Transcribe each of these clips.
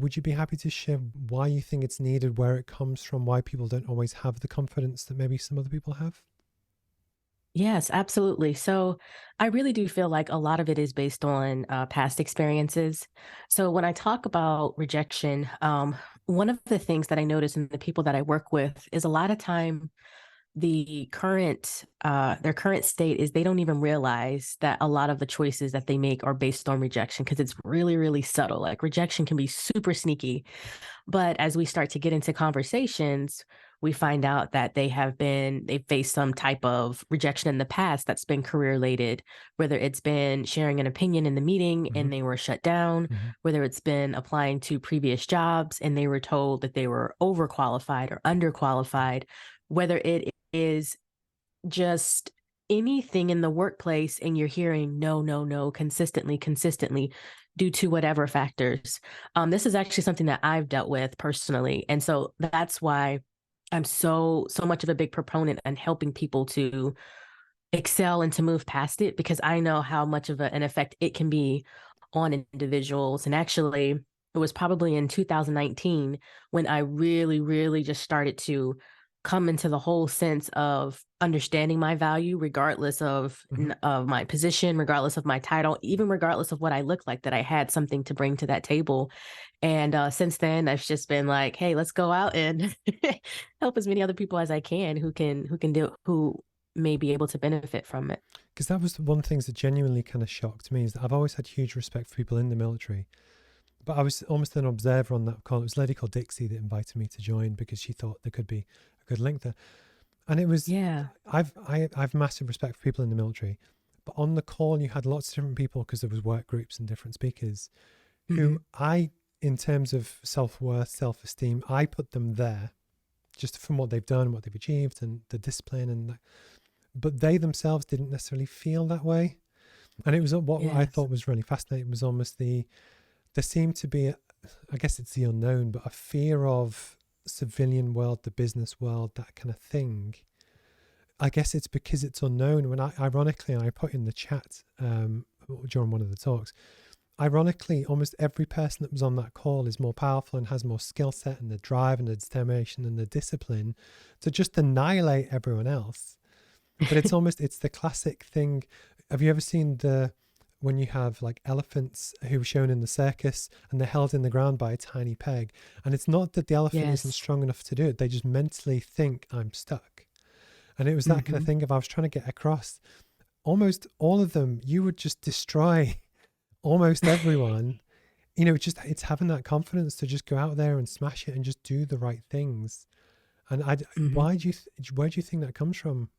Would you be happy to share why you think it's needed, where it comes from, why people don't always have the confidence that maybe some other people have? Yes, absolutely. So I really do feel like a lot of it is based on past experiences. So when I talk about rejection, one of the things that I notice in the people that I work with is a lot of time their current state is they don't even realize that a lot of the choices that they make are based on rejection because it's really, really subtle. Like rejection can be super sneaky, but as we start to get into conversations, we find out that they've faced some type of rejection in the past that's been career related, whether it's been sharing an opinion in the meeting Hmm. and they were shut down, Hmm. whether it's been applying to previous jobs and they were told that they were overqualified or underqualified, whether it is just anything in the workplace and you're hearing no, no, no consistently due to whatever factors. This is actually something that I've dealt with personally. And so that's why I'm so much of a big proponent and helping people to excel and to move past it because I know how much of an effect it can be on individuals. And actually, it was probably in 2019 when I really, really just started to come into the whole sense of understanding my value, regardless Hmm. of my position, regardless of my title, even regardless of what I look like, that I had something to bring to that table. And since then, I've just been like, "Hey, let's go out and help as many other people as I can who may be able to benefit from it." Because that was one of the things that genuinely kind of shocked me, is that I've always had huge respect for people in the military. But I was almost an observer on that call. It was a lady called Dixie that invited me to join because she thought there could be a good link there. And it was, Yeah. I've massive respect for people in the military. But on the call, you had lots of different people because there was work groups and different speakers who Mhm. in terms of self-worth, self-esteem, I put them there just from what they've done, what they've achieved, and the discipline and that. But they themselves didn't necessarily feel that way. And it was what I Yes. thought was really fascinating was almost there seemed to be, I guess it's the unknown, but a fear of civilian world, the business world, that kind of thing. I guess it's because it's unknown. When ironically, I put in the chat during one of the talks, ironically, almost every person that was on that call is more powerful and has more skill set and the drive and the determination and the discipline to just annihilate everyone else. But it's the classic thing. Have you ever seen when you have like elephants who are shown in the circus and they're held in the ground by a tiny peg, and it's not that the elephant isn't Yes. strong enough to do it, they just mentally think I'm stuck. And it was that kind of Mhm. thing. If I was trying to get across, almost all of them, you would just destroy almost everyone. It's having that confidence to just go out there and smash it and just do the right things. And Mhm. where do you think that comes from?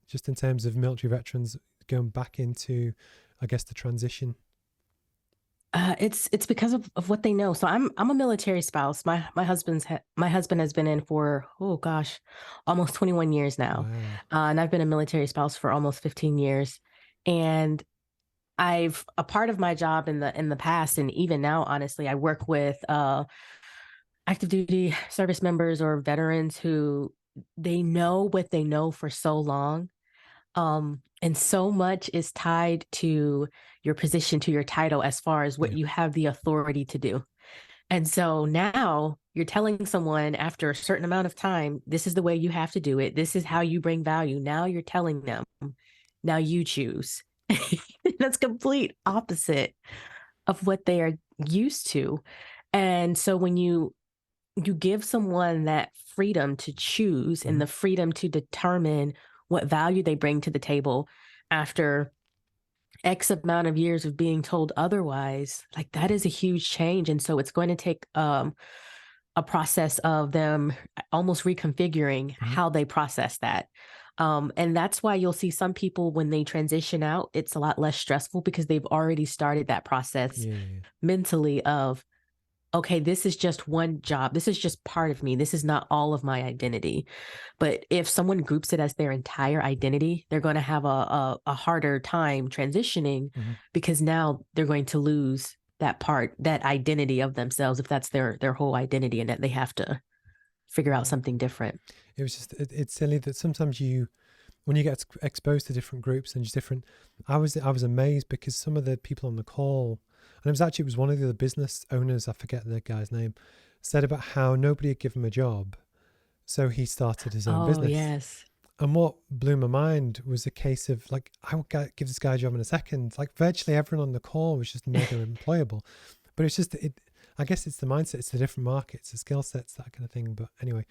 Just in terms of military veterans going back into, I guess, the transition. It's because of what they know. So I'm a military spouse. My husband has been in for, oh gosh, almost 21 years now, Wow. and I've been a military spouse for almost 15 years. And I've a part of my job in the past, and even now, honestly, I work with active duty service members or veterans who they know what they know for so long. And so much is tied to your position, to your title, as far as what Yeah. you have the authority to do. And so now you're telling someone after a certain amount of time, this is the way you have to do it. This is how you bring value. Now you're telling them, now you choose. That's complete opposite of what they are used to. And so when you give someone that freedom to choose and Hmm. the freedom to determine what value they bring to the table after X amount of years of being told otherwise, like that is a huge change. And so it's going to take a process of them almost reconfiguring Hmm. how they process that. And that's why you'll see some people when they transition out, it's a lot less stressful because they've already started that process Yeah. Yeah. mentally of, okay, this is just one job. This is just part of me. This is not all of my identity. But if someone groups it as their entire identity, they're going to have a harder time transitioning Hmm. because now they're going to lose that part, that identity of themselves, if that's their whole identity, and that they have to figure out Yeah. something different. It was just it's silly that sometimes when you get exposed to different groups and just different. I was amazed because some of the people on the call, And it was one of the other business owners, I forget the guy's name, said about how nobody had given him a job. So he started his own Oh, business. yes. And what blew my mind was a case of like, I would give this guy a job in a second. Like virtually everyone on the call was just mega employable. But it's just, I guess it's the mindset, it's the different markets, the skill sets, that kind of thing. But anyway,